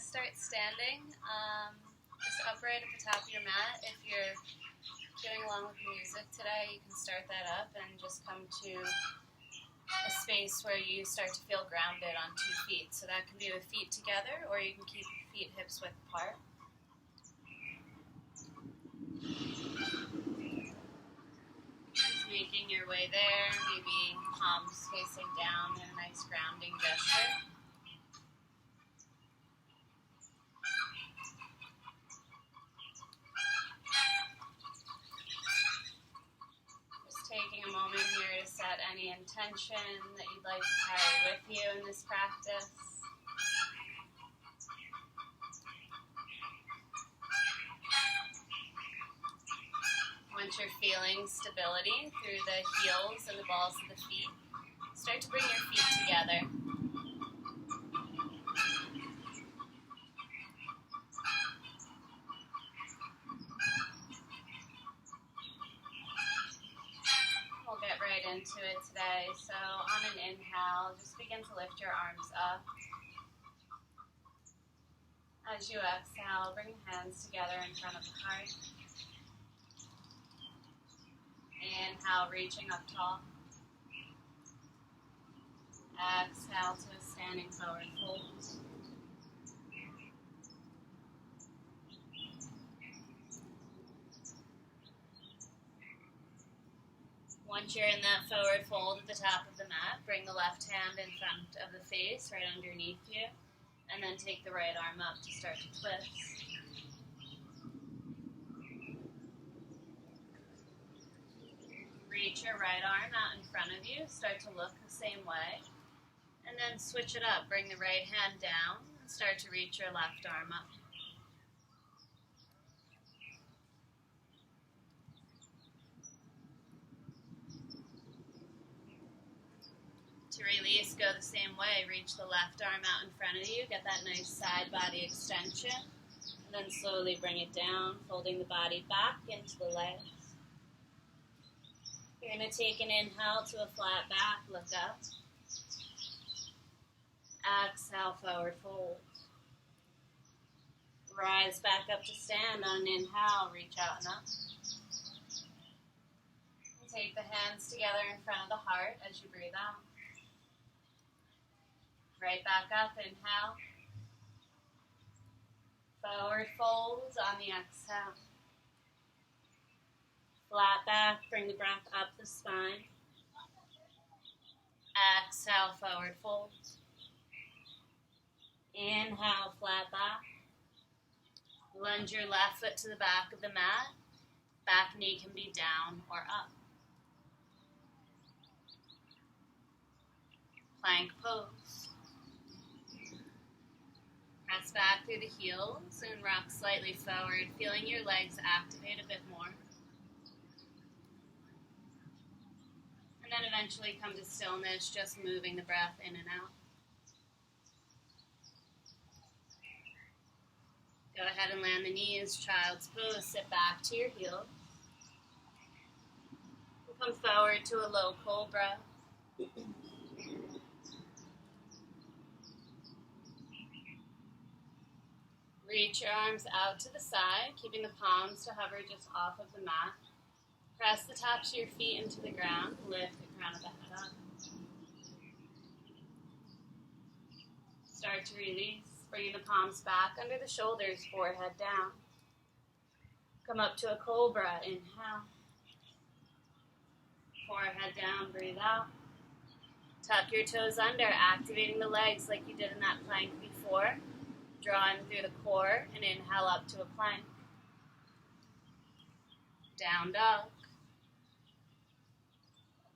start standing. Just upright at the top of your mat. If you're going along with the music today, you can start that up and just come to a space where you start to feel grounded on 2 feet. So that can be with feet together, or you can keep your feet hips width apart. Just making your way there, maybe palms facing down in a nice grounding gesture. Taking a moment here to set any intention that you'd like to carry with you in this practice. Once you're feeling stability through the heels and the balls of the feet, start to bring your feet together. Into it today. So on an inhale, just begin to lift your arms up. As you exhale, bring hands together in front of the heart. Inhale, reaching up tall. Exhale to a standing forward fold. Once you're in that forward fold at the top of the mat, bring the left hand in front of the face, right underneath you, and then take the right arm up to start to twist. Reach your right arm out in front of you, start to look the same way, and then switch it up. Bring the right hand down and start to reach your left arm up. To release, go the same way. Reach the left arm out in front of you. Get that nice side body extension. And then slowly bring it down, folding the body back into the legs. You're going to take an inhale to a flat back. Look up. Exhale, forward fold. Rise back up to stand on an inhale. Reach out and up. And take the hands together in front of the heart as you breathe out. Right back up, inhale. Forward fold on the exhale. Flat back, bring the breath up the spine. Exhale, forward fold. Inhale, flat back. Lunge your left foot to the back of the mat. Back knee can be down or up. Plank pose. Press back through the heels and rock slightly forward, feeling your legs activate a bit more. And then eventually come to stillness, just moving the breath in and out. Go ahead and land the knees, child's pose, sit back to your heels. And come forward to a low cobra. Reach your arms out to the side, keeping the palms to hover just off of the mat. Press the tops of your feet into the ground. Lift the crown of the head up. Start to release, bringing the palms back under the shoulders, forehead down. Come up to a cobra, inhale. Forehead down, breathe out. Tuck your toes under, activating the legs like you did in that plank before. Drawing through the core and inhale up to a plank. Down dog.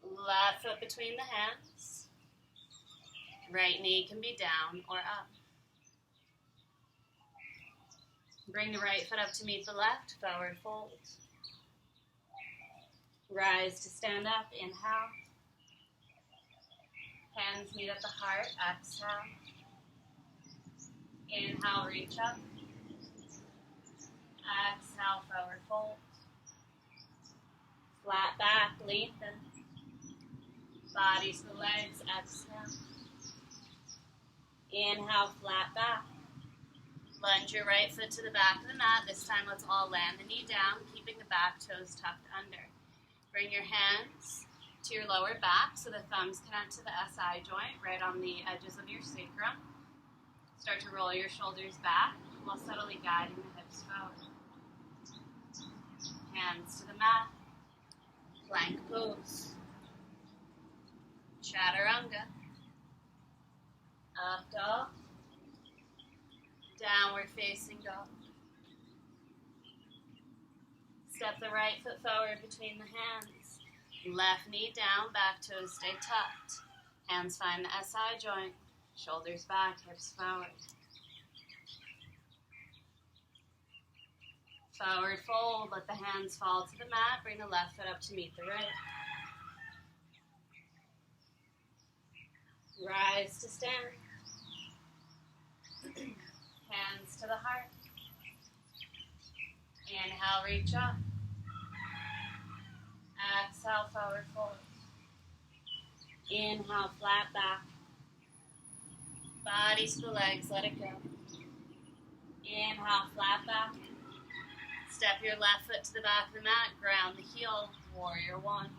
Left foot between the hands. Right knee can be down or up. Bring the right foot up to meet the left, forward fold. Rise to stand up, inhale. Hands meet at the heart, exhale. Inhale, reach up. Exhale, forward fold. Flat back, lengthen. Body to the legs, exhale. Inhale, flat back. Lunge your right foot to the back of the mat. This time let's all land the knee down, keeping the back toes tucked under. Bring your hands to your lower back so the thumbs connect to the SI joint right on the edges of your sacrum. Start to roll your shoulders back while subtly guiding the hips forward. Hands to the mat. Plank pose. Chaturanga. Up dog. Downward facing dog. Step the right foot forward between the hands. Left knee down, back toes stay tucked. Hands find the SI joint. Shoulders back, hips forward. Forward fold, let the hands fall to the mat. Bring the left foot up to meet the right. Rise to stand. Hands to the heart. Inhale, reach up. Exhale, forward fold. Inhale, flat back. Body to the legs, let it go. Inhale, flat back. Step your left foot to the back of the mat, ground the heel, warrior one.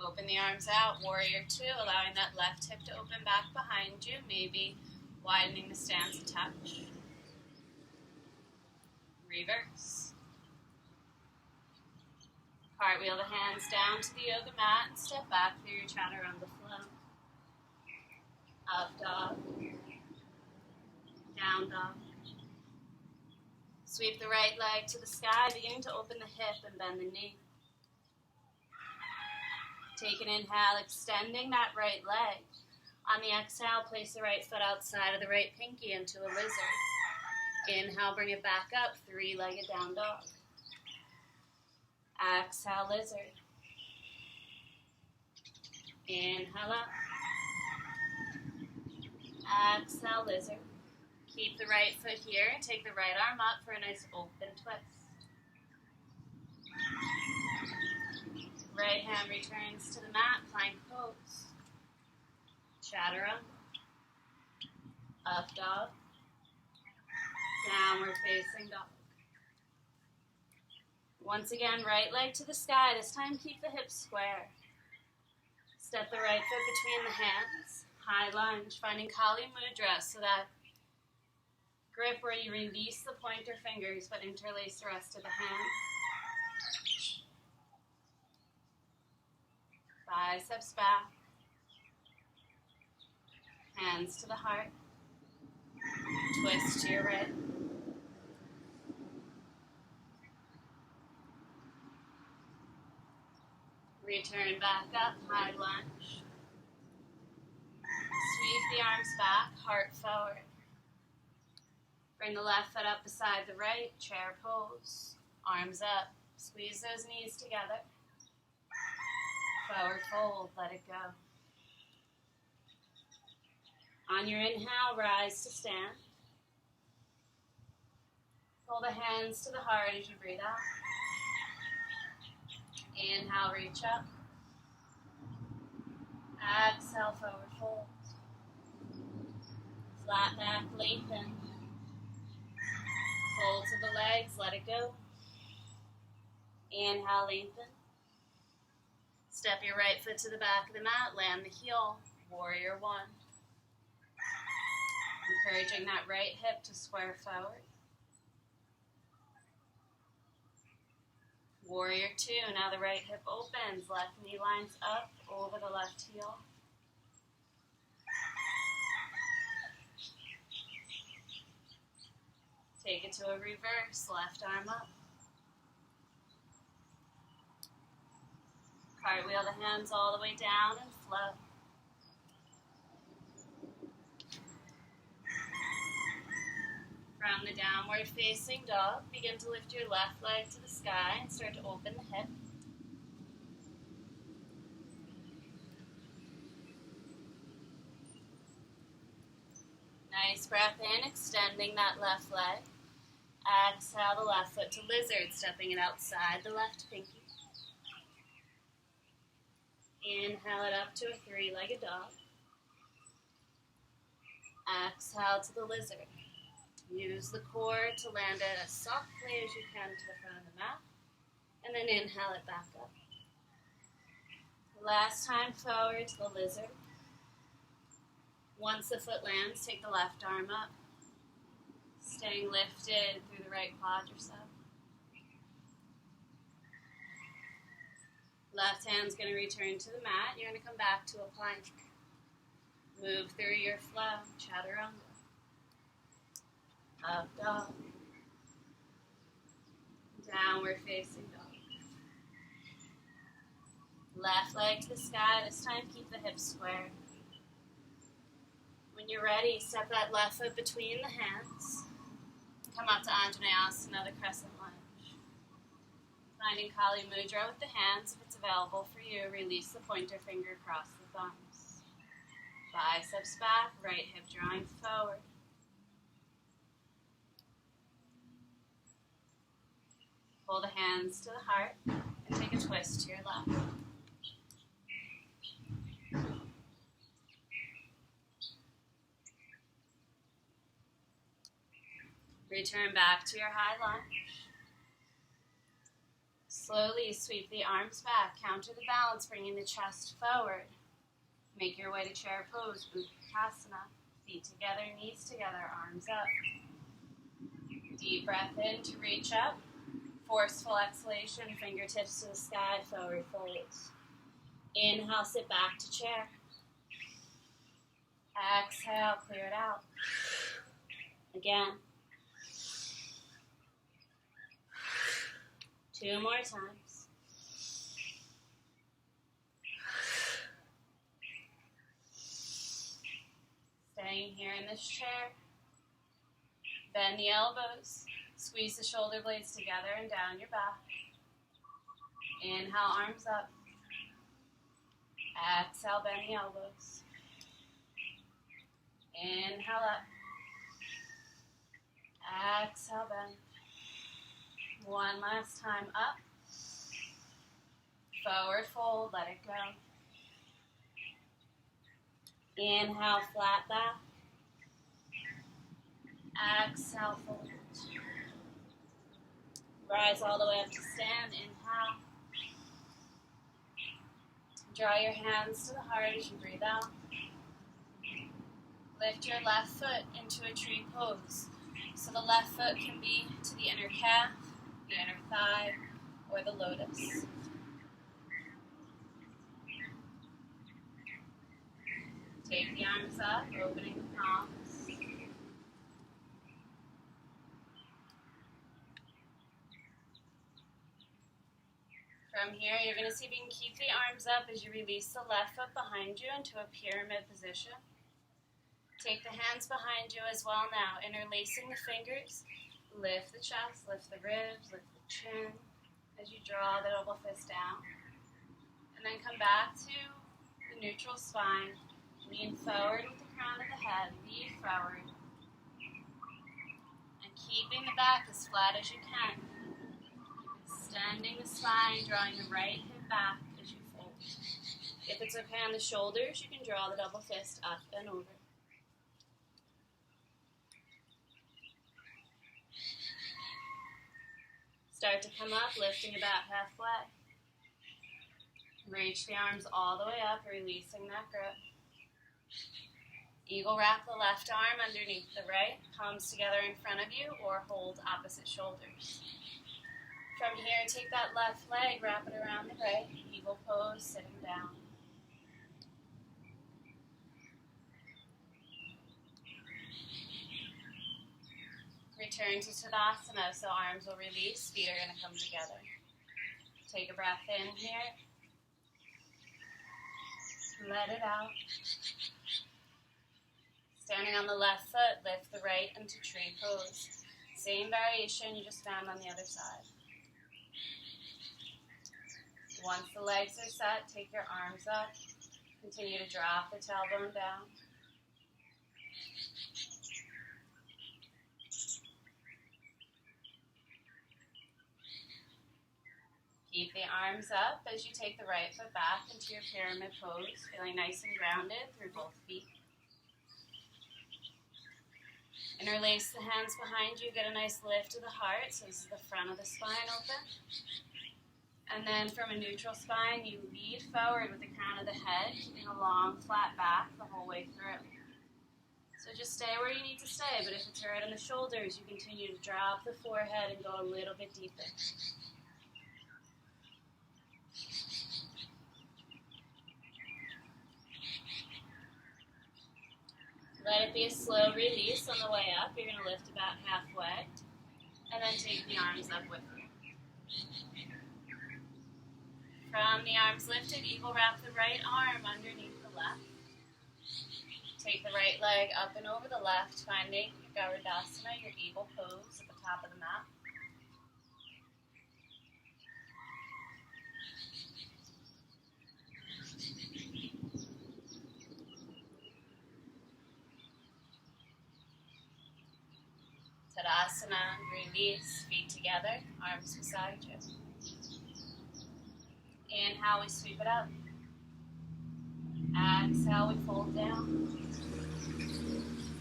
Open the arms out, warrior two, allowing that left hip to open back behind you, maybe widening the stance a touch. Reverse. Cartwheel the hands down to the yoga mat and step back through your chaturanga flow. Up dog. Down dog. Sweep the right leg to the sky, beginning to open the hip and bend the knee. Take an inhale, extending that right leg. On the exhale, place the right foot outside of the right pinky into a lizard. Inhale, bring it back up, three-legged down dog. Exhale, lizard. Inhale up. Exhale, lizard. Keep the right foot here and take the right arm up for a nice open twist. Right hand returns to the mat, plank pose. Chaturanga. Up dog. Downward facing dog. Once again, right leg to the sky. This time keep the hips square. Step the right foot between the hands. High lunge, finding Kali Mudra, so that grip where you release the pointer fingers but interlace the rest of the hand. Biceps back. Hands to the heart. Twist to your right. Return back up, high lunge. Sweep the arms back, heart forward. Bring the left foot up beside the right, chair pose. Arms up, squeeze those knees together. Forward fold, let it go. On your inhale, rise to stand. Pull the hands to the heart as you breathe out. Inhale, reach up. Exhale, forward fold. Flat back, lengthen. Fold to the legs, let it go. Inhale, lengthen. Step your right foot to the back of the mat, land the heel, warrior one. Encouraging that right hip to square forward. Warrior two, now the right hip opens, left knee lines up over the left heel. Take it to a reverse, left arm up. Cartwheel the hands all the way down and flow. From the downward facing dog, begin to lift your left leg to the sky and start to open the hip. Nice breath in, extending that left leg. Exhale the left foot to lizard, stepping it outside the left pinky. Inhale it up to a three-legged dog. Exhale to the lizard. Use the core to land it as softly as you can to the front of the mat. And then inhale it back up. Last time forward to the lizard. Once the foot lands, take the left arm up. Staying lifted through the right quadricep. Left hand's going to return to the mat. You're going to come back to a plank. Move through your flow. Chaturanga. Up dog. Downward facing dog. Left leg to the sky. This time keep the hips square. When you're ready, step that left foot between the hands. Come up to Anjaneyasana, the crescent lunge. Finding Kali Mudra with the hands. If it's available for you, release the pointer finger across the thumbs. Biceps back, right hip drawing forward. Pull the hands to the heart and take a twist to your left. Return back to your high lunge. Slowly sweep the arms back. Counter the balance, bringing the chest forward. Make your way to chair pose, Uttanasana. Feet together, knees together, arms up. Deep breath in to reach up. Forceful exhalation, fingertips to the sky, forward fold. Inhale, sit back to chair. Exhale, clear it out. Again. 2 more times. Staying here in this chair. Bend the elbows. Squeeze the shoulder blades together and down your back. Inhale, arms up. Exhale, bend the elbows. Inhale up. Exhale, bend. One last time up. Forward fold, let it go. Inhale, flat back. Exhale, fold. Rise all the way up to stand. Inhale. Draw your hands to the heart as you breathe out. Lift your left foot into a tree pose. So the left foot can be to the inner calf, the inner thigh, or the lotus. Take the arms up, opening the palms. From here, you're going to see if you can keep the arms up as you release the left foot behind you into a pyramid position. Take the hands behind you as well now, interlacing the fingers. Lift the chest, lift the ribs, lift the chin as you draw the double fist down. And then come back to the neutral spine. Lean forward with the crown of the head, lean forward. And keeping the back as flat as you can. Extending the spine, drawing the right hip back as you fold. If it's okay on the shoulders, you can draw the double fist up and over. Start to come up, lifting about halfway. Reach the arms all the way up, releasing that grip. Eagle wrap the left arm underneath the right, palms together in front of you, or hold opposite shoulders. From here, take that left leg, wrap it around the right, eagle pose, sitting down. Return to Tadasana, so arms will release, feet are going to come together. Take a breath in here. Let it out. Standing on the left foot, lift the right into tree pose. Same variation you just found on the other side. Once the legs are set, take your arms up. Continue to drop the tailbone down. Keep the arms up as you take the right foot back into your pyramid pose, feeling nice and grounded through both feet. Interlace the hands behind you, get a nice lift of the heart, so this is the front of the spine open. And then from a neutral spine, you lead forward with the crown of the head, keeping a long, flat back the whole way through. So just stay where you need to stay, but if it's right on the shoulders, you continue to drop the forehead and go a little bit deeper. Let it be a slow release on the way up. You're going to lift about halfway, and then take the arms up with you. From the arms lifted, eagle wrap the right arm underneath the left. Take the right leg up and over the left, finding your Gavardasana, your eagle pose at the top of the mat. Tadasana, release, feet together, arms beside you. Inhale, we sweep it up. Exhale, we fold down.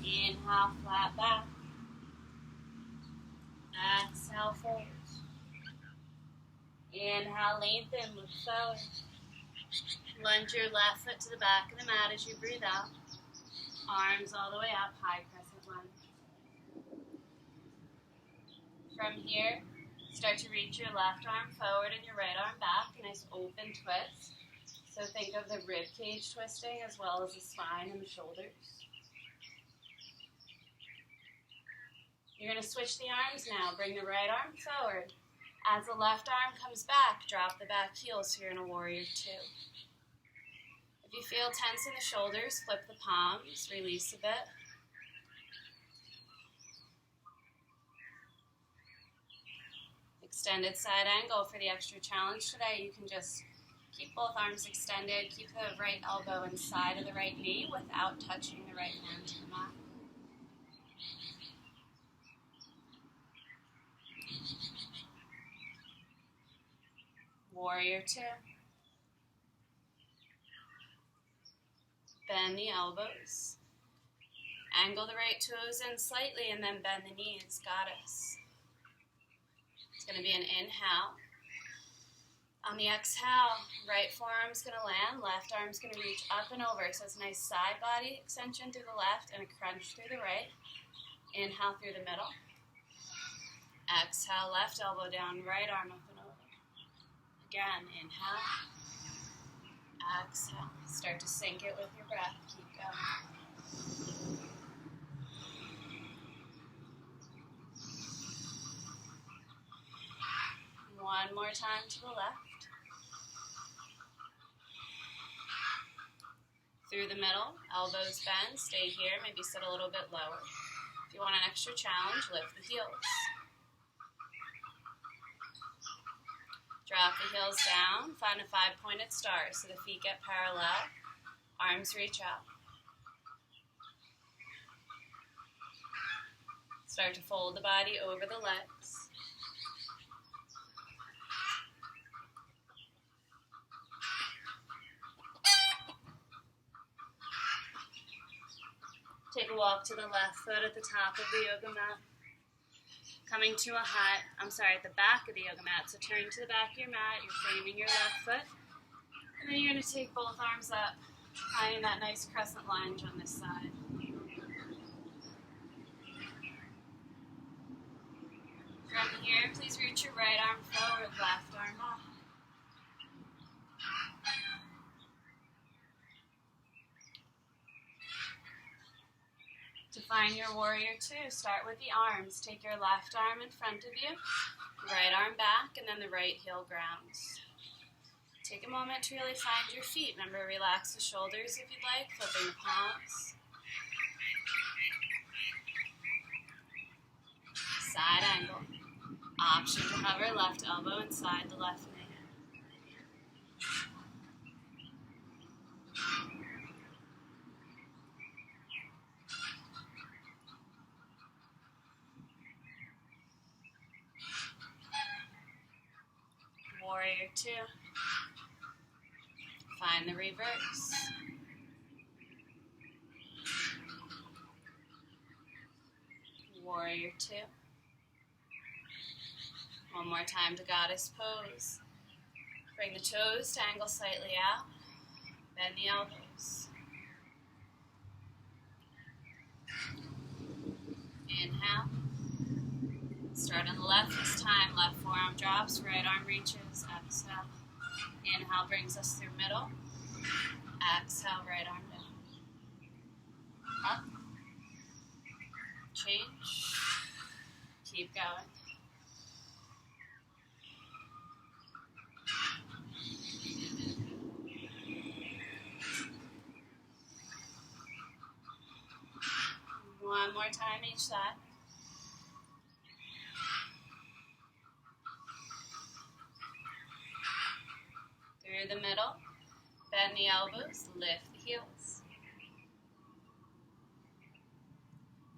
Inhale, flat back. Exhale, fold. Inhale, lengthen, look forward. Lunge your left foot to the back of the mat as you breathe out. Arms all the way up, high crescent lunge. From here, start to reach your left arm forward and your right arm back, a nice open twist. So think of the rib cage twisting as well as the spine and the shoulders. You're going to switch the arms now. Bring the right arm forward. As the left arm comes back, drop the back heel so you're in a warrior two. If you feel tense in the shoulders, flip the palms, release a bit. Extended side angle for the extra challenge today. You can just keep both arms extended, keep the right elbow inside of the right knee without touching the right hand to the mat. Warrior two. Bend the elbows. Angle the right toes in slightly and then bend the knees. Goddess. It's going to be an inhale. On the exhale, right forearm's going to land, left arm's going to reach up and over. So it's a nice side body extension through the left and a crunch through the right. Inhale through the middle. Exhale, left elbow down, right arm up and over. Again, inhale. Exhale. Start to sink it with your breath. Keep going. One more time to the left. Through the middle, elbows bend, stay here, maybe sit a little bit lower. If you want an extra challenge, lift the heels. Drop the heels down, find a 5-pointed star so the feet get parallel, arms reach out. Start to fold the body over the legs. Take a walk to the left foot at the top of the yoga mat. Coming to at the back of the yoga mat. So turn to the back of your mat, you're framing your left foot. And then you're going to take both arms up, finding that nice crescent lunge on this side. From here, please reach your right arm forward, left arm up. To find your warrior two, start with the arms. Take your left arm in front of you, right arm back, and then the right heel grounds. Take a moment to really find your feet. Remember, relax the shoulders if you'd like, flipping the palms. Side angle. Option to hover left elbow inside the left knee. Warrior two. Find the reverse. Warrior two. One more time to goddess pose. Bring the toes to angle slightly out. Bend the elbows. Inhale. Start on the left this time. Left forearm drops, right arm reaches. Exhale. Inhale brings us through middle. Exhale, right arm down. Up. Change. Keep going. One more time each side. Through the middle, bend the elbows, lift the heels.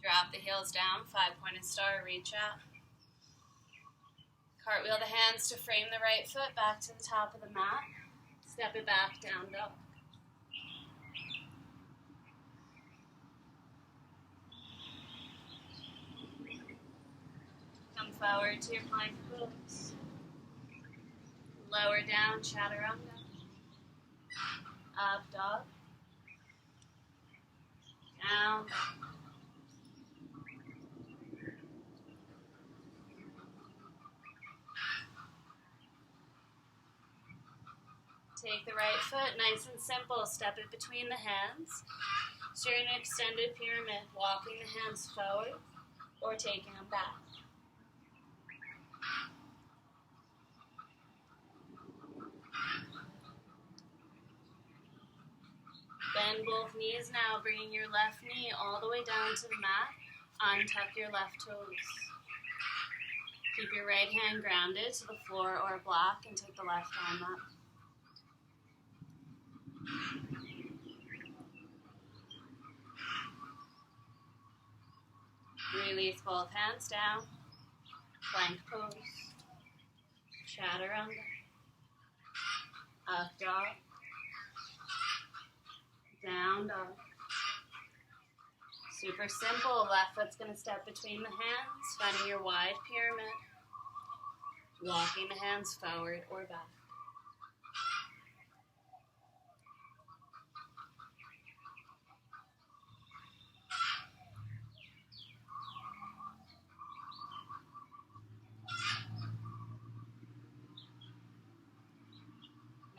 Drop the heels down, five-pointed star, reach out. Cartwheel the hands to frame the right foot back to the top of the mat. Step it back, down dog. Come forward to your plank pose. Lower down, chaturanga. Up dog. Down dog. Take the right foot, nice and simple. Step it between the hands. So you're in an extended pyramid, walking the hands forward or taking them back. Bend both knees now, bringing your left knee all the way down to the mat. Untuck your left toes. Keep your right hand grounded to the floor or a block and take the left arm up. Release both hands down. Plank pose. Chaturanga. Up dog. Down dog. Super simple. Left foot's going to step between the hands, finding your wide pyramid. Walking the hands forward or back.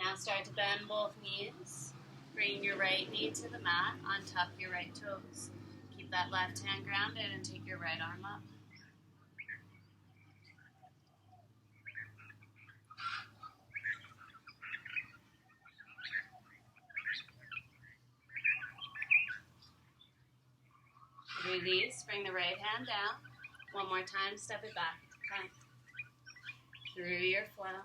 Now start to bend both knees. Bring your right knee to the mat. Untuck your right toes. Keep that left hand grounded and take your right arm up. Release. Bring the right hand down. One more time. Step it back to plank. Through your flow.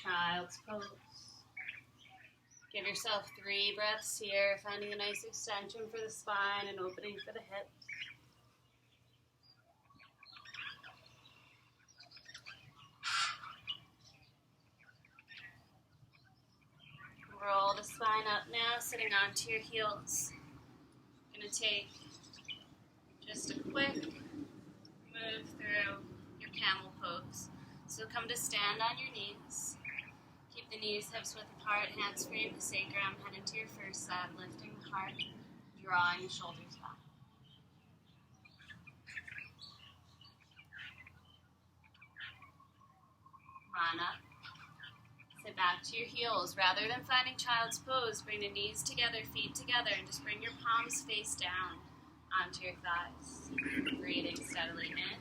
Child's pose. Give yourself 3 breaths here, finding a nice extension for the spine and opening for the hips. Roll the spine up now, sitting onto your heels. Going to take just a quick move through your camel pose. So come to stand on your knees. Keep the knees, hips width apart, hands frame the sacrum, head into your first side, lifting the heart, drawing the shoulders back. Run up. Sit back to your heels. Rather than finding child's pose, bring the knees together, feet together, and just bring your palms face down onto your thighs. Breathing steadily in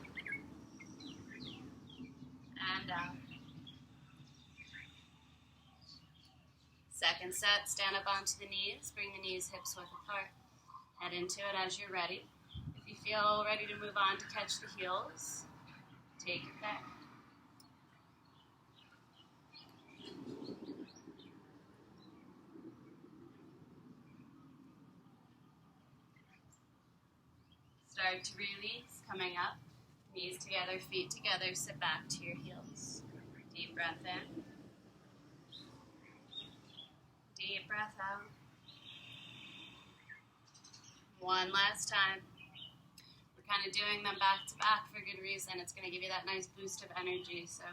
and out. Second set, stand up onto the knees. Bring the knees hips width apart. Head into it as you're ready. If you feel ready to move on to catch the heels, take it there. Start to release, coming up. Knees together, feet together, sit back to your heels. Deep breath in. Deep breath out. One last time. We're kind of doing them back to back for good reason. It's going to give you that nice boost of energy. So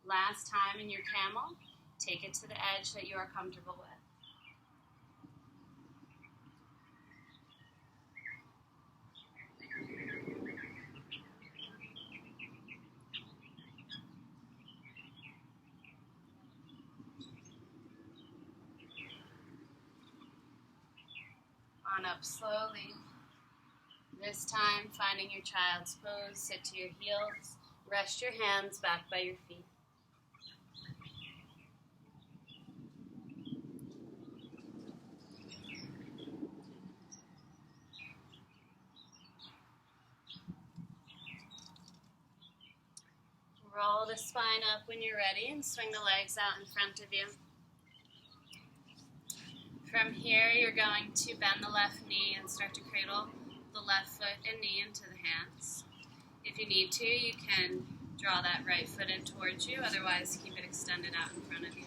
last time in your camel, take it to the edge that you are comfortable with. On up slowly. This time, finding your child's pose, sit to your heels, rest your hands back by your feet. Roll the spine up when you're ready and swing the legs out in front of you. From here, you're going to bend the left knee and start to cradle the left foot and knee into the hands. If you need to, you can draw that right foot in towards you, otherwise keep it extended out in front of you.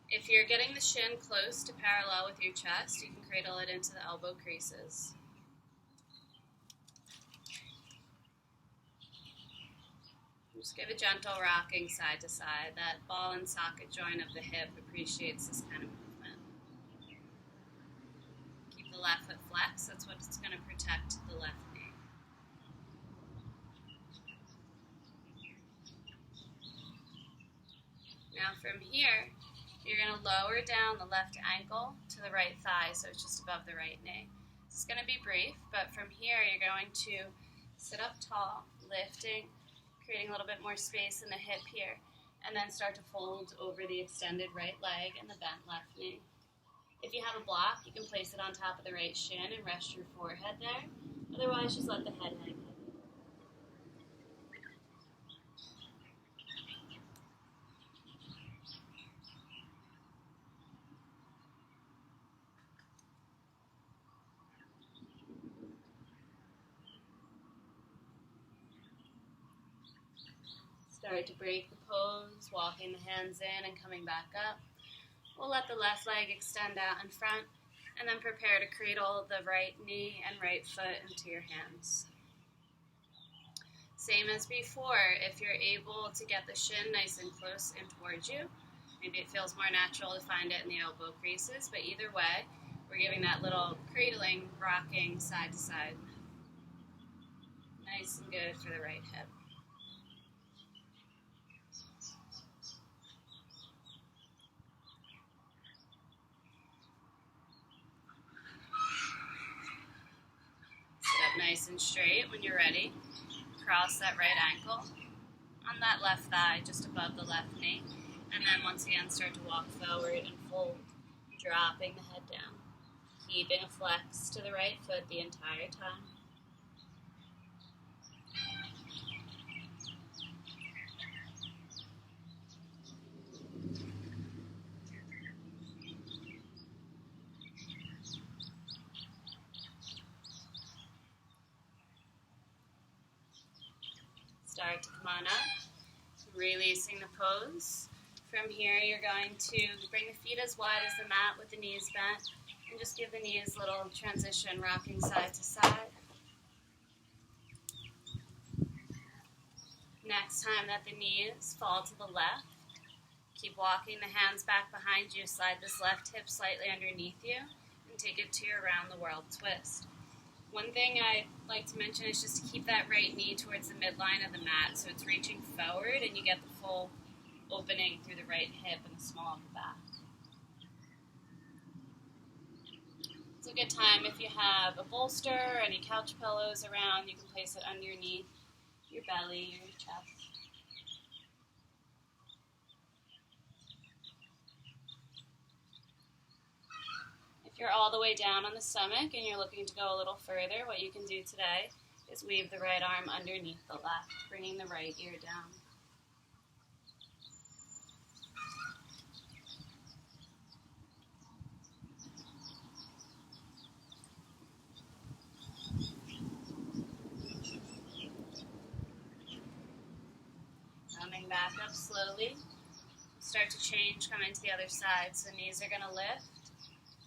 If you're getting the shin close to parallel with your chest, you can cradle it into the elbow creases. Just give a gentle rocking side to side. That ball and socket joint of the hip appreciates this kind of movement. Keep the left foot flexed. That's what's going to protect the left knee. Now from here, you're going to lower down the left ankle to the right thigh, so it's just above the right knee. This is going to be brief, but from here you're going to sit up tall, lifting, creating a little bit more space in the hip here, and then start to fold over the extended right leg and the bent left knee. If you have a block, you can place it on top of the right shin and rest your forehead there. Otherwise, just let the head hang. Start to break the pose, walking the hands in and coming back up. We'll let the left leg extend out in front and then prepare to cradle the right knee and right foot into your hands. Same as before, if you're able to get the shin nice and close in towards you, maybe it feels more natural to find it in the elbow creases, but either way, we're giving that little cradling, rocking side to side. Nice and good for the right hip. Nice and straight when you're ready. Cross that right ankle on that left thigh just above the left knee. And then once again start to walk forward and fold, dropping the head down. Keeping a flex to the right foot the entire time. Start to come on up, releasing the pose. From here, you're going to bring the feet as wide as the mat with the knees bent, and just give the knees a little transition, rocking side to side. Next time that the knees fall to the left, keep walking the hands back behind you, slide this left hip slightly underneath you, and take it to your round the world twist. One thing I'd like to mention is just to keep that right knee towards the midline of the mat so it's reaching forward and you get the full opening through the right hip and the small of the back. It's a good time if you have a bolster or any couch pillows around, you can place it underneath your belly or your chest. If you're all the way down on the stomach and you're looking to go a little further, what you can do today is weave the right arm underneath the left, bringing the right ear down. Coming back up slowly. Start to change, come into the other side. So knees are going to lift.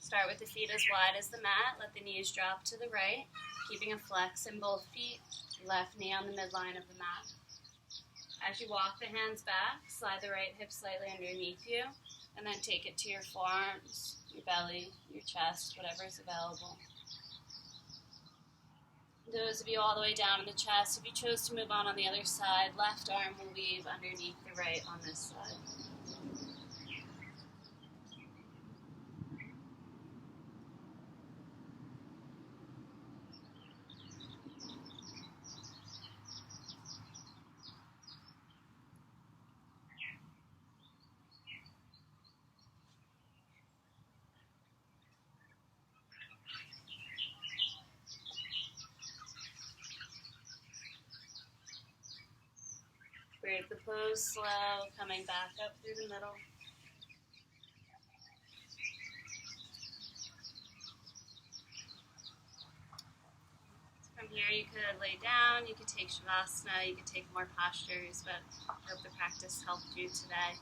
Start with the feet as wide as the mat. Let the knees drop to the right, keeping a flex in both feet, left knee on the midline of the mat. As you walk the hands back, slide the right hip slightly underneath you, and then take it to your forearms, your belly, your chest, whatever is available. Those of you all the way down in the chest, if you chose to move on the other side, left arm will weave underneath the right on this side. Break the pose slow, coming back up through the middle. From here you could lay down, you could take Shavasana, you could take more postures, but I hope the practice helped you today.